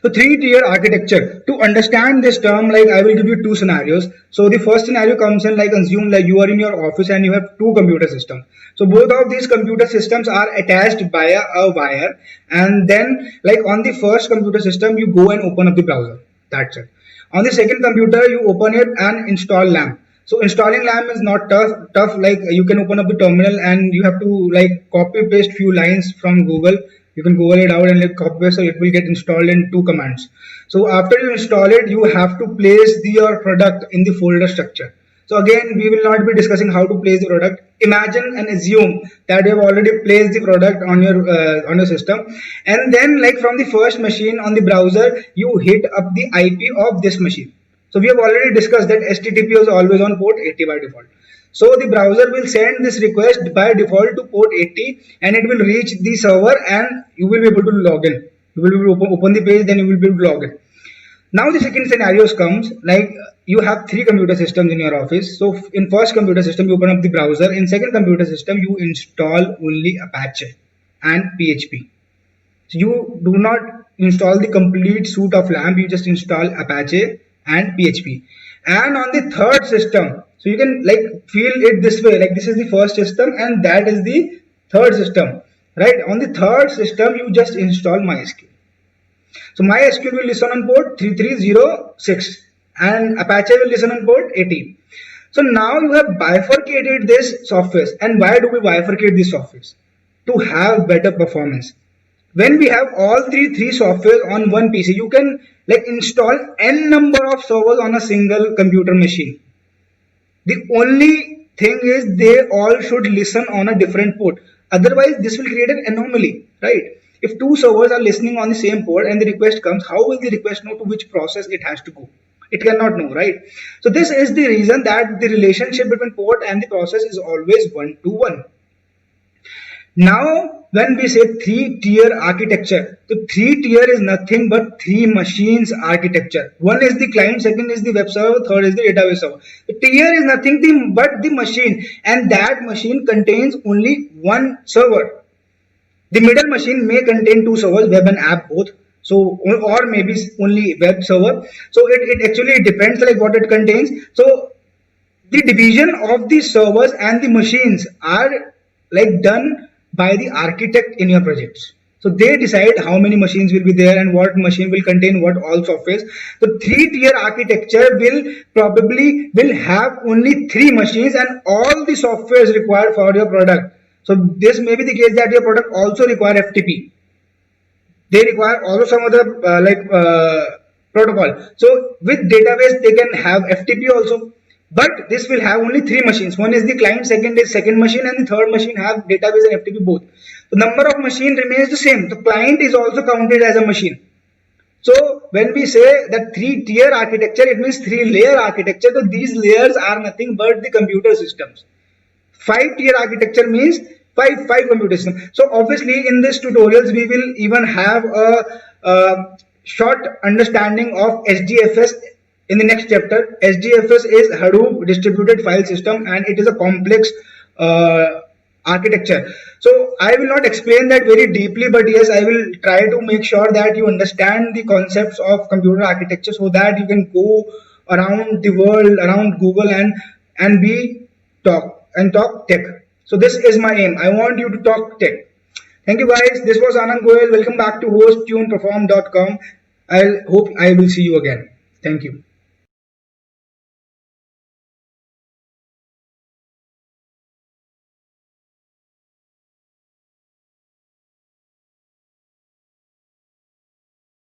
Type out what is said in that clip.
So three-tier architecture. To understand this term, like I will give you two scenarios. So the first scenario comes in like assume like you are in your office and you have two computer systems. So both of these computer systems are attached via a wire, and then like on the first computer system you go and open up the browser. That's it. On the second computer you open it and install LAMP. So installing LAMP is not tough. Like you can open up the terminal and you have to like copy paste few lines from Google. You can Google it out and like copy paste, so it will get installed in two commands. So after you install it, you have to place your product in the folder structure. So again, we will not be discussing how to place the product. Imagine and assume that you have already placed the product on your system, and then like from the first machine on the browser, you hit up the IP of this machine. So we have already discussed that HTTP is always on port 80 by default. So the browser will send this request by default to port 80, and it will reach the server and you will be able to log in. You will be able to open the page, then you will be able to log in. Now the second scenario comes like you have three computer systems in your office. So in first computer system you open up the browser. In second computer system you install only Apache and PHP. So you do not install the complete suite of LAMP. You just install Apache and PHP. And on the third system, so you can like feel it this way, like this is the first system and that is the third system, right? On the third system you just install MySQL. So MySQL will listen on port 3306 and Apache will listen on port 80. So now you have bifurcated this software. And why do we bifurcate these softwares? To have better performance. When we have all three softwares on one PC, you can like install n number of servers on a single computer machine. The only thing is they all should listen on a different port. Otherwise, this will create an anomaly, right? If two servers are listening on the same port and the request comes, how will the request know to which process it has to go? It cannot know, right? So this is the reason that the relationship between port and the process is always 1-to-1. Now, when we say three-tier architecture, the three-tier is nothing but three machines architecture. One is the client, second is the web server, third is the database server. The tier is nothing but the machine, and that machine contains only one server. The middle machine may contain two servers, web and app both. So, or maybe only web server. So it actually depends like what it contains. So the division of the servers and the machines are like done by the architect in your projects. So they decide how many machines will be there and what machine will contain what all softwares. So three-tier architecture will probably have only three machines and all the softwares required for your product. So this may be the case that your product also require FTP. They require also some other protocol. So with database they can have FTP also. But this will have only three machines. One is the client, second is second machine, and the third machine have database and FTP both. The number of machine remains the same. The client is also counted as a machine. So when we say that three-tier architecture, it means three-layer architecture. So these layers are nothing but the computer systems. Five-tier architecture means five computer systems. So obviously in this tutorials we will even have a short understanding of HDFS. In the next chapter, HDFS is Hadoop Distributed File System and it is a complex architecture. So I will not explain that very deeply, but yes, I will try to make sure that you understand the concepts of computer architecture so that you can go around the world, around Google and talk tech. So this is my aim. I want you to talk tech. Thank you guys. This was Anand Goyal. Welcome back to hosttuneperform.com. I hope I will see you again. Thank you.